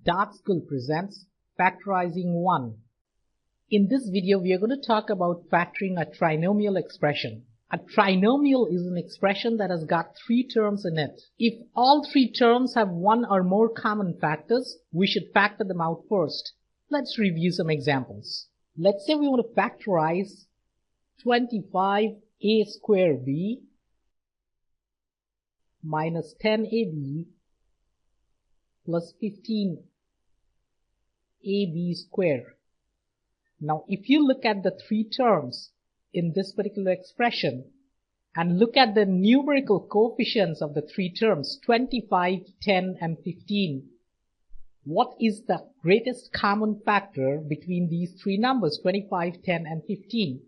Dart School presents Factorizing 1. In this video, we are going to talk about factoring a trinomial expression. A trinomial is an expression that has got three terms in it. If all three terms have one or more common factors, we should factor them out first. Let's review some examples. Let's say we want to factorize 25a square b minus 10ab plus 15ab square. Now, if you look at the three terms in this particular expression and look at the numerical coefficients of the three terms, 25, 10, and 15, what is the greatest common factor between these three numbers, 25, 10, and 15?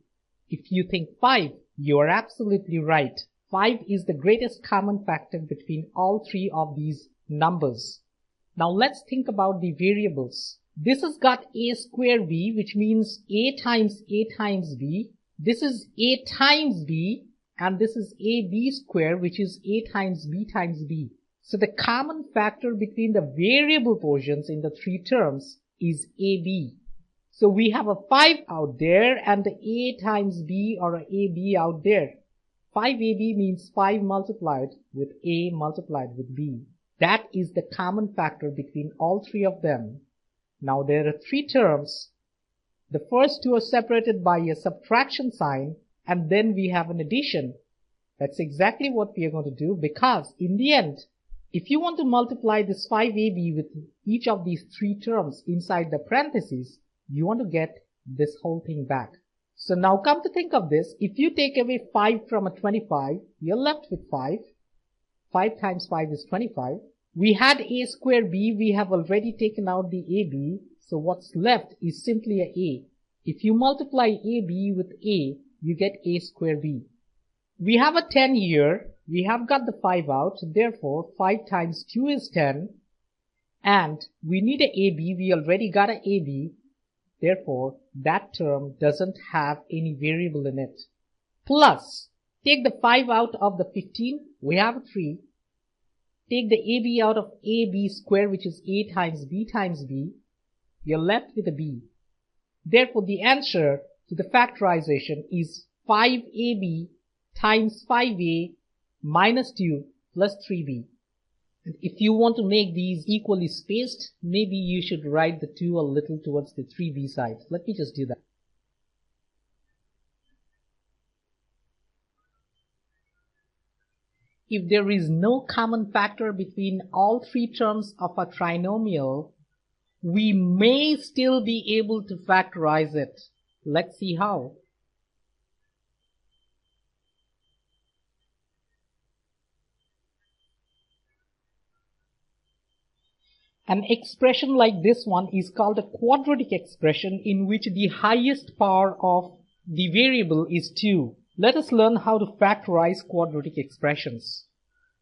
If you think 5, you are absolutely right. 5 is the greatest common factor between all three of these numbers. Now let's think about the variables. This has got a square b, which means a times b. This is a times b, and this is ab square, which is a times b times b. So the common factor between the variable portions in the three terms is ab. So we have a 5 out there and the a times b or a ab out there. 5ab means 5 multiplied with a multiplied with b. That is the common factor between all three of them. Now there are three terms. The first two are separated by a subtraction sign, and then we have an addition. That's exactly what we are going to do, because in the end, if you want to multiply this 5ab with each of these three terms inside the parentheses, you want to get this whole thing back. So now come to think of this, if you take away 5 from a 25, you're left with 5. 5 times 5 is 25. We had a square b, we have already taken out the ab, so what's left is simply a a. If you multiply ab with a, you get a square b. We have a 10 here, we have got the 5 out, therefore 5 times 2 is 10, and we need a ab, we already got a ab, therefore that term doesn't have any variable in it. Plus, take the 5 out of the 15, we have a 3. Take the ab out of ab square, which is a times b, you're left with a b. Therefore, the answer to the factorization is 5ab times 5a minus 2 plus 3b. And if you want to make these equally spaced, maybe you should write the 2 a little towards the 3b side. Let me just do that. If there is no common factor between all three terms of a trinomial, we may still be able to factorize it. Let's see how. An expression like this one is called a quadratic expression, in which the highest power of the variable is 2. Let us learn how to factorize quadratic expressions.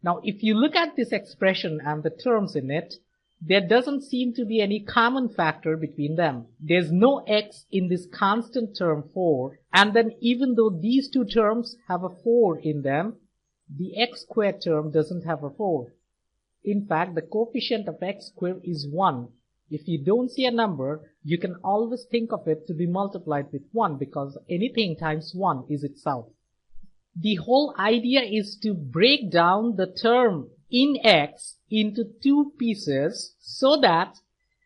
Now, if you look at this expression and the terms in it, there doesn't seem to be any common factor between them. There's no x in this constant term 4, and then even though these two terms have a 4 in them, the x squared term doesn't have a 4. In fact, the coefficient of x squared is 1. If you don't see a number, you can always think of it to be multiplied with 1, because anything times 1 is itself. The whole idea is to break down the term in x into two pieces so that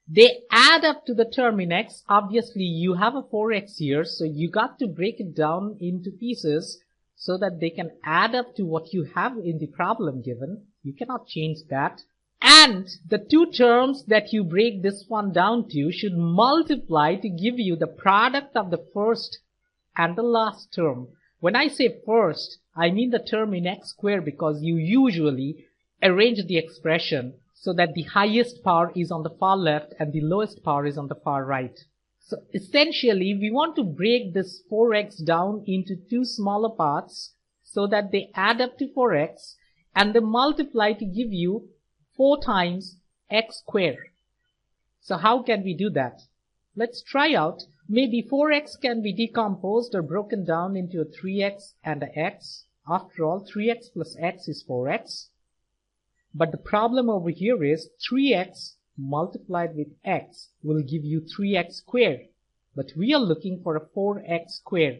they add up to the term in x. Obviously, you have a 4x here, so you got to break it down into pieces so that they can add up to what you have in the problem given. You cannot change that. And the two terms that you break this one down to should multiply to give you the product of the first and the last term. When I say first, I mean the term in x squared, because you usually arrange the expression so that the highest power is on the far left and the lowest power is on the far right. So essentially, we want to break this 4x down into two smaller parts so that they add up to 4x and they multiply to give you 4 times x squared. So how can we do that? Let's try out. Maybe 4x can be decomposed or broken down into a 3x and a x. After all, 3x plus x is 4x. But the problem over here is 3x multiplied with x will give you 3x squared. But we are looking for a 4x squared.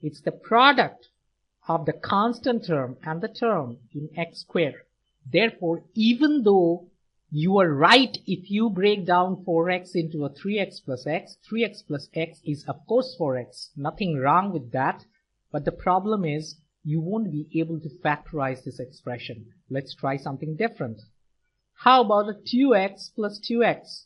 It's the product of the constant term and the term in x squared. Therefore, even though you are right if you break down 4x into a 3x plus x, 3x plus x is of course 4x. Nothing wrong with that. But the problem is you won't be able to factorize this expression. Let's try something different. How about a 2x plus 2x?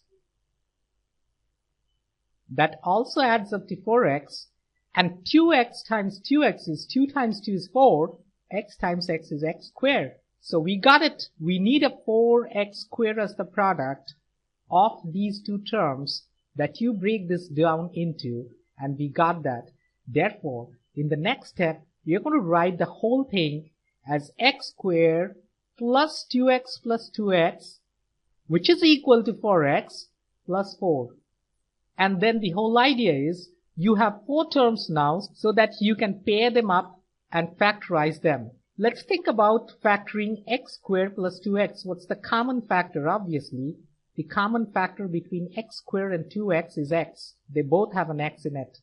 That also adds up to 4x, and 2x times 2x is 2 times 2 is 4, x times x is x squared. So we got it. We need a 4x squared as the product of these two terms that you break this down into, and we got that. Therefore, in the next step, we are going to write the whole thing as x squared plus 2x plus 2x, which is equal to 4x plus 4. And then the whole idea is you have 4 terms now so that you can pair them up and factorize them. Let's think about factoring x squared plus 2x. What's the common factor? Obviously, the common factor between x squared and 2x is x. They both have an x in it.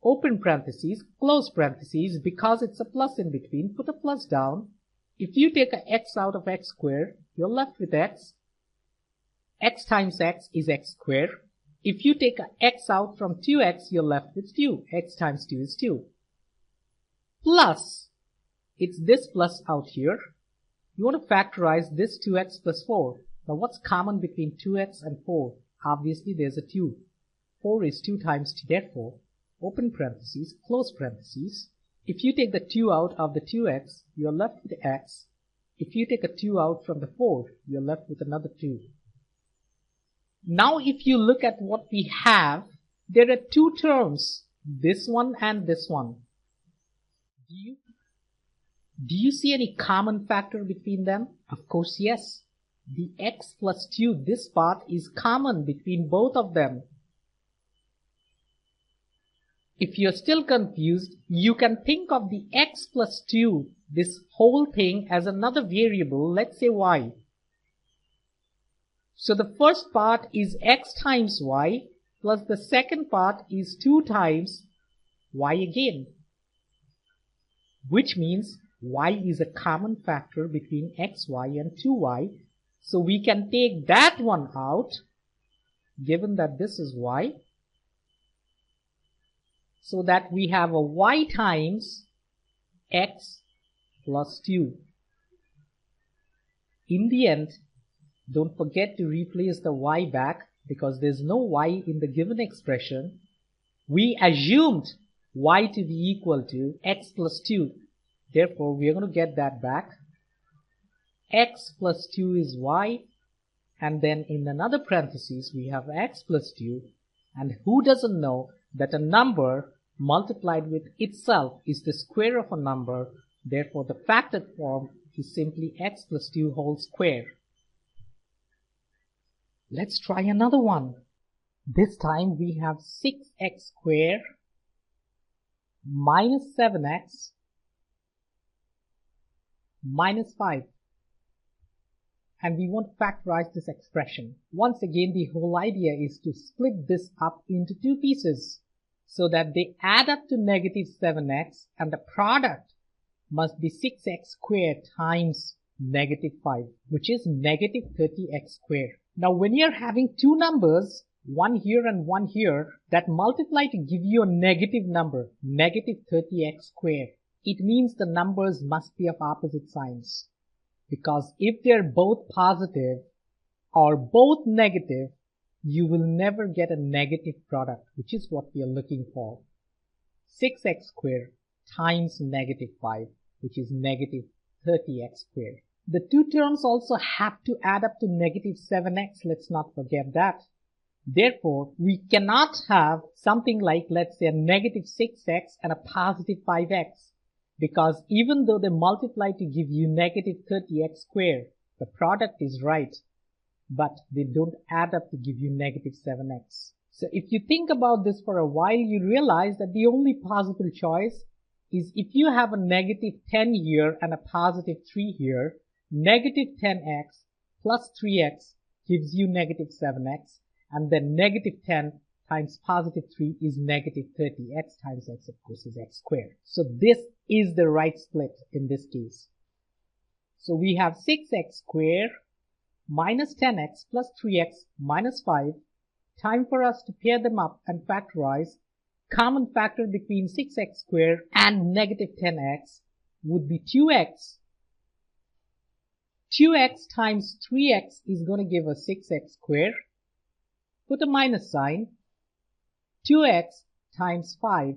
Open parentheses, close parentheses, because it's a plus in between, put a plus down. If you take an x out of x squared, you're left with x. X times x is x squared. If you take an x out from 2x, you're left with 2. X times 2 is 2. Plus, it's this plus out here. You want to factorize this 2x plus 4. Now what's common between 2x and 4? Obviously there's a 2. 4 is 2 times 2, therefore, open parentheses, close parentheses. If you take the 2 out of the 2x, you're left with x. If you take a 2 out from the 4, you're left with another 2. Now if you look at what we have, there are 2 terms, this one and this one. Do you see any common factor between them? Of course, yes. The x plus 2, this part is common between both of them. If you're still confused, you can think of the x plus 2, this whole thing, as another variable, let's say y. So the first part is x times y, plus the second part is 2 times y again. Which means y is a common factor between x, y and 2y. So we can take that one out, given that this is y, so that we have a y times x plus 2. In the end, don't forget to replace the y back, because there's no y in the given expression. We assumed y to be equal to x plus 2. Therefore, we are going to get that back. X plus 2 is y, and then in another parenthesis we have x plus 2, and who doesn't know that a number multiplied with itself is the square of a number. Therefore, the factored form is simply x plus 2 whole square. Let's try another one. This time we have 6x squared minus 7x minus 5. And we want to factorize this expression. Once again, the whole idea is to split this up into 2 pieces so that they add up to negative 7x, and the product must be 6x squared times negative 5, which is negative 30x squared. Now when you're having 2 numbers, one here and one here, that multiply to give you a negative number, negative 30x squared, it means the numbers must be of opposite signs. Because if they're both positive or both negative, you will never get a negative product, which is what we are looking for. 6x squared times negative 5, which is negative 30x squared. The 2 terms also have to add up to negative 7x. Let's not forget that. Therefore, we cannot have something like, let's say, a negative 6x and a positive 5x. Because even though they multiply to give you negative 30x squared, the product is right, but they don't add up to give you negative 7x. So if you think about this for a while, you realize that the only possible choice is if you have a negative 10 here and a positive 3 here, negative 10x plus 3x gives you negative 7x, and then negative 10 times positive 3 is negative 30. X times x, of course, is x squared. So this is the right split in this case. So we have 6x squared minus 10x plus 3x minus 5. Time for us to pair them up and factorize. Common factor between 6x squared and negative 10x would be 2x. 2x times 3x is going to give us 6x squared. Put a minus sign. 2x times 5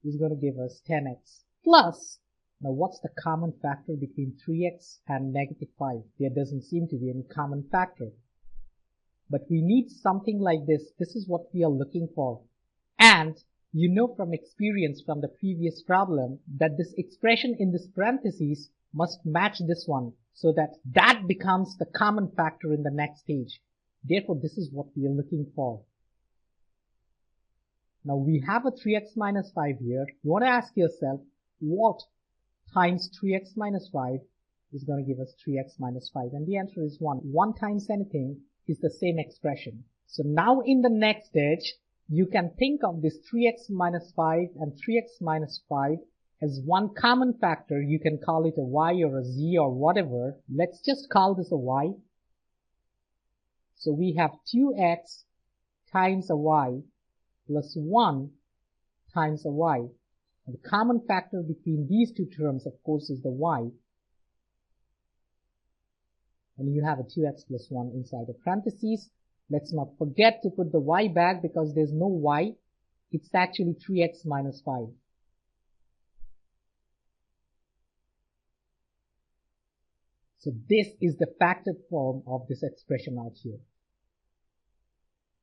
is going to give us 10x plus. Now what's the common factor between 3x and negative 5? There doesn't seem to be any common factor. But we need something like this. This is what we are looking for. And you know from experience from the previous problem that this expression in this parentheses must match this one, so that that becomes the common factor in the next stage. Therefore, this is what we are looking for. Now we have a 3x minus 5 here. You want to ask yourself, what times 3x minus 5 is going to give us 3x minus 5? And the answer is 1. 1 times anything is the same expression. So now in the next stage, you can think of this 3x minus 5 and 3x minus 5 as one common factor. You can call it a y or a z or whatever. Let's just call this a y. So we have 2x times a y plus 1 times a y. And the common factor between these two terms, of course, is the y. And you have a 2x plus 1 inside the parentheses. Let's not forget to put the y back because there's no y. It's actually 3x minus 5. So this is the factored form of this expression out here.